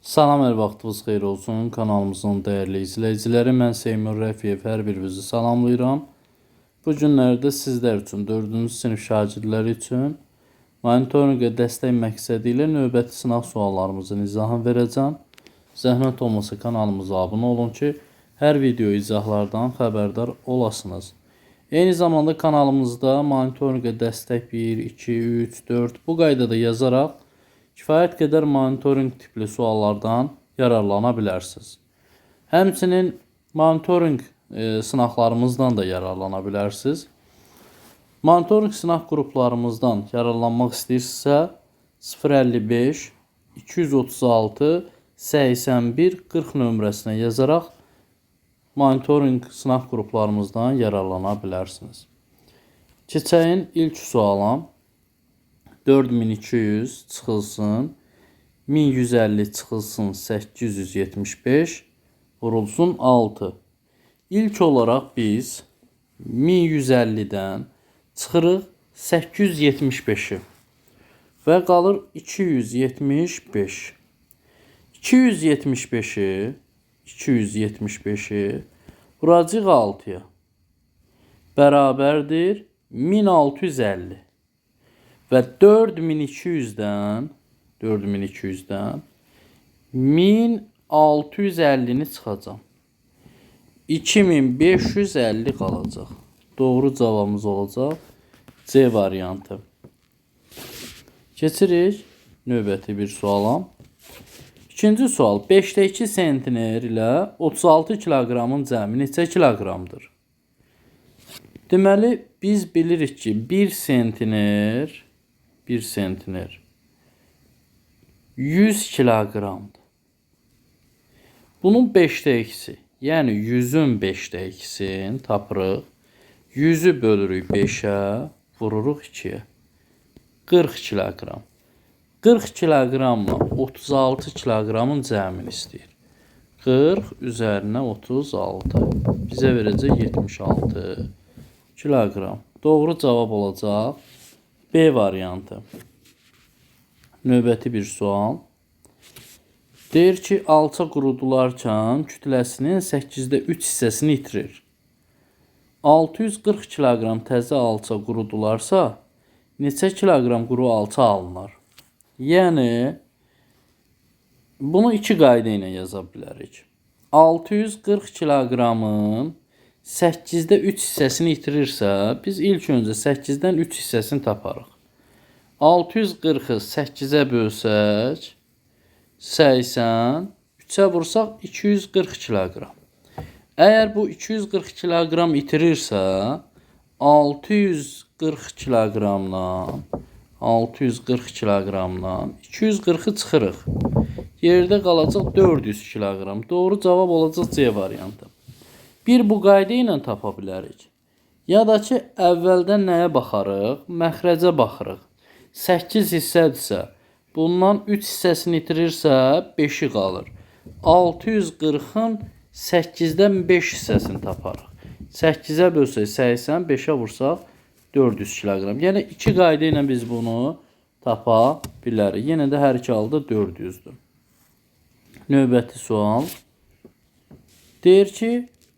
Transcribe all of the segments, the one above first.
Salam, hər vaxtınız xeyir olsun. Kanalımızın dəyərli izləyiciləri, mən Seymur Rəfiyev, hər birinizi salamlayıram. Bu günlərdə sizlər üçün, 4-cü sinif şagirdləri üçün monitorinqə dəstək məqsədi ilə növbəti sınaq suallarımızın izahını verəcəm. Zəhmət olmasa kanalımıza abunə olun ki, hər video izahlardan xəbərdar olasınız. Eyni zamanda kanalımızda monitorinqə dəstək 1, 2, 3, 4 bu qaydada yazaraq kifayət qədər monitorinq tipli suallardan yararlana bilərsiniz. Həmçinin monitorinq sınaqlarımızdan da yararlana bilərsiniz. Monitorinq sınaq qruplarımızdan yararlanmaq istəyirsinizsə 055 236 81 40 nömrəsinə yazaraq monitorinq sınaq qruplarımızdan yararlana bilərsiniz. Keçəyin ilk sualam. 4200 çıxılsın 1150 çıxılsın 875 vurulsun 6. İlk olaraq biz 1150-dən çıxırıq 875-i və qalır 275. 275-i vuracaq 6-ya. Bərabərdir 1650. Və 4200-dən 1650-ni çıxacaq. 2550 qalacaq. Doğru cavabımız olacaq C variantı. Keçirik növbəti bir suala. İkinci sual. 5-də 2 sentner ilə 36 kiloqramın cəmi neçə kiloqramdır? Deməli, biz bilirik ki, 1 sentner 100 kiloqramdır. Bunun 5'də 2'si, yəni 100'ün 5'də 2'sini tapırıq. 100'ü bölürük 5'ə, vururuq 2'yə. 40 kiloqram. 40 kiloqramla 36 kiloqramın cəmini istəyir. 40 üzərinə 36. Bizə verəcək 76 kiloqram. Doğru cavab olacaq B variantı. Növbəti bir sual. Deyir ki, alça qurudularkən kütləsinin 8'də 3 hissəsini itirir. 640 kiloqram təzə alça qurudularsa, neçə kiloqram quru alça alınır? Yəni, bunu iki qayda ilə yaza bilərik. 640 kiloqramın 8'də 3 hissəsini itirirsə, biz ilk öncə 8'dən 3 hissəsini taparıq. 640'ı 8'ə bölsək 80, 3'ə vursaq 240 kiloqram. Əgər bu 240 kiloqram itirirsə 640 kiloqramdan 240'ı çıxırıq. Yerdə qalacaq 400 kiloqram. Doğru cavab olacaq C variantı. Bir bu qayda ilə tapa bilərik. Ya da ki, əvvəldən nəyə baxarıq? Məxrəcə baxırıq. 8 hissədirsə, bundan 3 hissəsini itirirsə 5'i qalır. 640'ın 8'dən 5 hissəsini taparıq. 8'ə bölsək 80, 5'ə vursaq 400 kiloqram. Yəni, iki qayda ilə biz bunu tapa bilərik. Yenə də hər iki halda 400'dür. Növbəti sual. Deyir ki,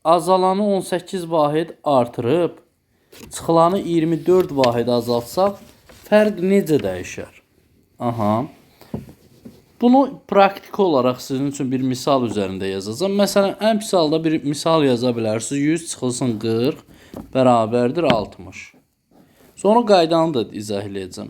azalanı 18 vahid artırıb, çıxılanı 24 vahid azaltsaq, fərq necə dəyişər? Aha. Bunu praktik olaraq sizin üçün bir misal üzərində yazacağım. Məsələn, ən pis halda bir misal yaza bilərsiniz. 100 çıxılsın 40 bərabərdir 60. Sonra qaydanı da izah edəcəm.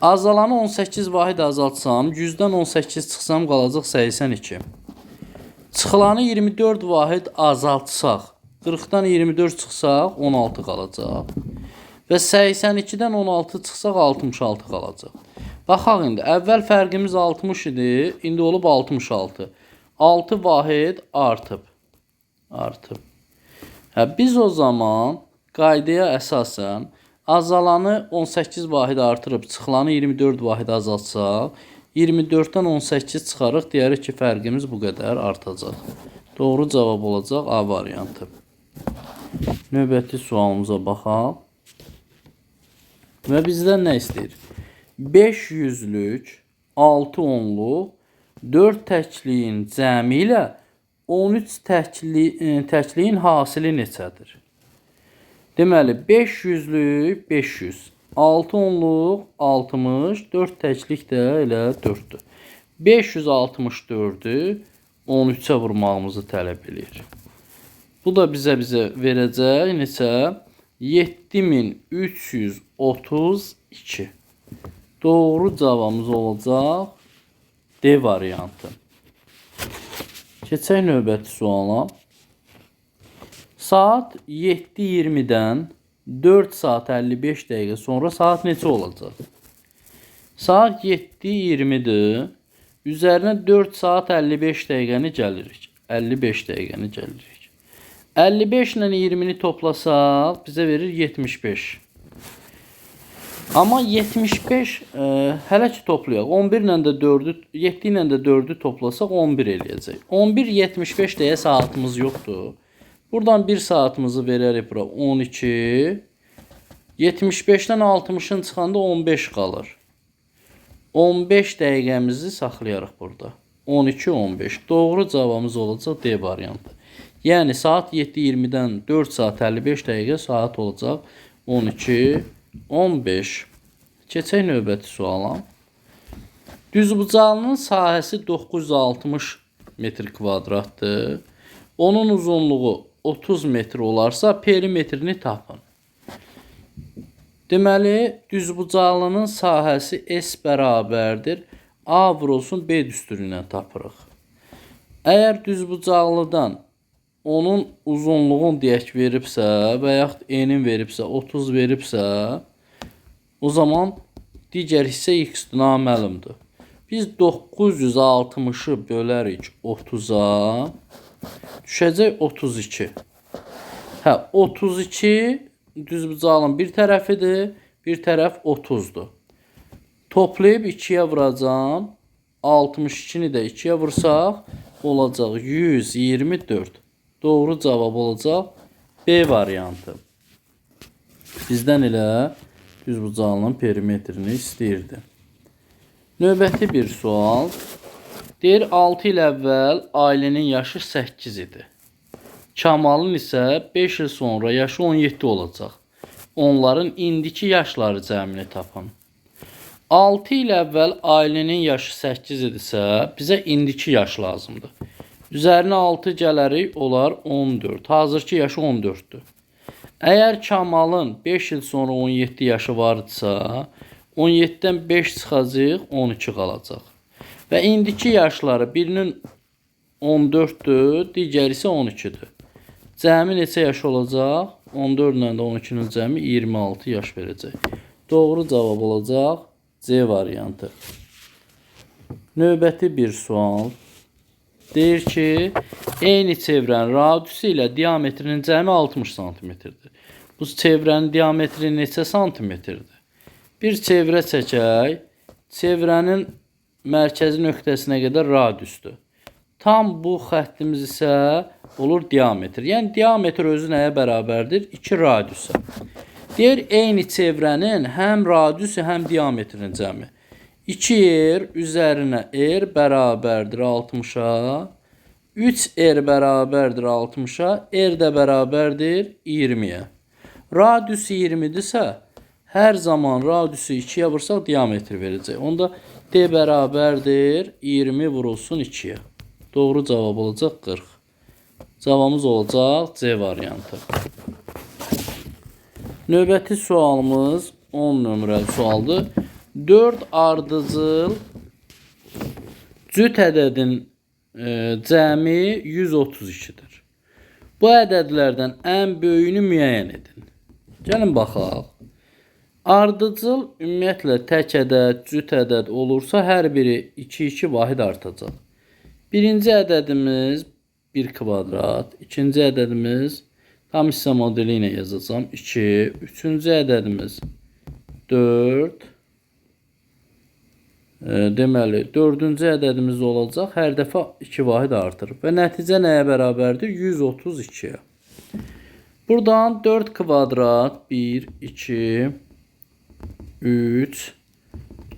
Azalanı 18 vahid azaltsam, 100'dən 18 çıxsam qalacaq 82. Çıxılanı 24 vahid azaltsaq, 40'dan 24 çıxsaq 16 qalacaq. Və 82'dən 16 çıxsaq 66 qalacaq. Baxaq indi, əvvəl fərqimiz 60 idi, indi olub 66. 6 vahid artıb. Biz o zaman qaydaya əsasən azalanı 18 vahid artırıb, çıxılanı 24 vahid azaltsaq, 24'dən 18 çıxarıq, deyərik ki, fərqimiz bu qədər artacaq. Doğru cavab olacaq A variantı. Növbəti sualımıza baxaq. Və bizdən nə istəyir? 5 yüzlük, 6 onluq 4 təkliyin cəmi ilə 13 təkliyin hasili neçədir? Deməli 500-lük 500, 6 onluq 60, 4 təklik də elə 4-dür. 564-ü 13-ə vurmağımızı tələb edir. Bu da bizə verəcək neçə? 7332. Doğru cavabımız olacaq D variantı. Keçək növbəti suala. Saat 7:20-dən 4 saat 55 dəqiqə sonra saat neçə olacaq? Saat 7:20-dir. Üzərinə 4 saat 55 dəqiqəni gəlirik. 55 dəqiqəni gəlirik. 55 ilə 20-ni toplasaq bizə verir 75. Amma 75 hələ ki toplayaq. 11 ilə də 4-ü, 7 ilə də 4-ü toplasaq 11 eləyəcək. 11 75 deyə saatımız yoxdur. Buradan 1 saatımızı verərik bura 12. 75-dən 60-ın çıxanda 15 qalır. 15 dəqiqəmizi saxlayarıq burada. 12-15. Doğru cavabımız olacaq D variantı. Yəni saat 7:20-dən 4 saat 55 dəqiqə saat olacaq 12-15. Keçək növbəti suala. Düzbucağının sahəsi 960 metr kvadratdır. Onun uzunluğu 30 metr olarsa perimetrini tapın. Deməli, düzbucaqlının sahəsi S bərabərdir. A vurulsun B düsturu ilə tapırıq. Əgər düzbucaqlıdan onun uzunluğun deyək veribsə və yaxud N'in veribsə, 30 veribsə, o zaman digər hissə X-dir, naməlumdur. Biz 960-ı bölərik 30-a, düşəcək 32. 32 düzbucağın bir tərəfidir, bir tərəf 30-dur. Toplayıb 2-yə vuracam. 62-ni də 2-yə vursaq, olacaq 124. Doğru cavab olacaq B variantı. Bizdən elə düzbucağının perimetrini istəyirdi. Növbəti bir sual. Deyir 6 il əvvəl ailənin yaşı 8 idi. Kamalın isə 5 il sonra yaşı 17 olacaq. Onların indiki yaşları cəmini tapın. 6 il əvvəl ailənin yaşı 8 idisə, bizə indiki yaş lazımdır. Üzərinə 6 gələrik, olar 14. Hazırki yaşı 14-dür. Əgər Kamalın 5 il sonra 17 yaşı vardısa, 17-dən 5 çıxacaq, 12 qalacaq. Və indiki yaşları birinin 14-dür, digəri isə 12-dir. Cəmi neçə yaş olacaq? 14 ilə də 12-nin cəmi 26 yaş verəcək. Doğru cavab olacaq C variantı. Növbəti bir sual. Deyir ki, eyni çevrənin radiusu ilə diametrinin cəmi 60 cm-dir. Bu çevrənin diametri neçə santimetrdir? Bir çevrə çəkək. Çevrənin mərkəzi nöqtəsinə qədər radiusdur. Tam bu xəttimiz isə olur diametr. Yəni diametr özü nəyə bərabərdir? 2 radiusa. Deyir, eyni çevrənin həm radiusu, həm diametrinin cəmi. 2R üzərinə R bərabərdir 60-a. 3R bərabərdir 60-a. R də bərabərdir 20-yə. Radiusu 20-dirsə, hər zaman radiusu 2-yə vursaq diametri verəcək. Onda D bərabərdir 20 vurulsun 2-yə. Doğru cavab olacaq 40. Cavabımız olacaq C variantı. Növbəti sualımız 10 nömrəli sualdır. 4 ardıcıl cüt ədədin cəmi 132-dir. Bu ədədlərdən ən böyüyünü müəyyən edin. Gəlin baxaq. Ardıcıl ümumiyyətlə tək ədəd, cüt ədəd olursa hər biri 2-2 vahid artacaq. Birinci ədədimiz 1 kvadrat, ikinci ədədimiz tam hissə modeli ilə yazacağım 2, üçüncü ədədimiz 4, deməli, dördüncü ədədimiz olacaq. Hər dəfə 2 vahid artır. Və nəticə nəyə bərabərdir? 132-yə. Buradan 4 kvadrat, 1, 2, 3,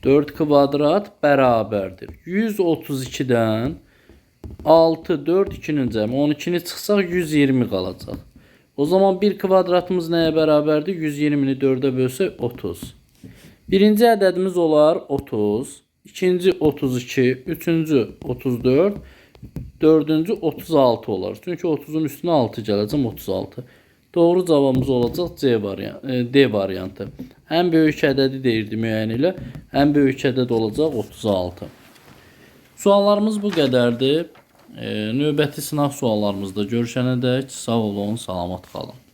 4 kvadrat bərabərdir. 132-dən 6, 4, 2-nin cəmi 12-ni çıxsaq 120 qalacaq. O zaman 1 kvadratımız nəyə bərabərdir? 120-ni 4-ə bölsək 30. Birinci ədədimiz olar 30, ikinci 32, üçüncü 34, dördüncü 36 olar. Çünki 30-un üstünə 6 gələcəm, 36. Doğru cavabımız olacaq D variantı. Ən böyük ədədi deyirdi müəyyən ilə. Ən böyük ədəd olacaq 36. Suallarımız bu qədərdir. Növbəti sınaq suallarımızda görüşənədək sağ olun, salamat qalın.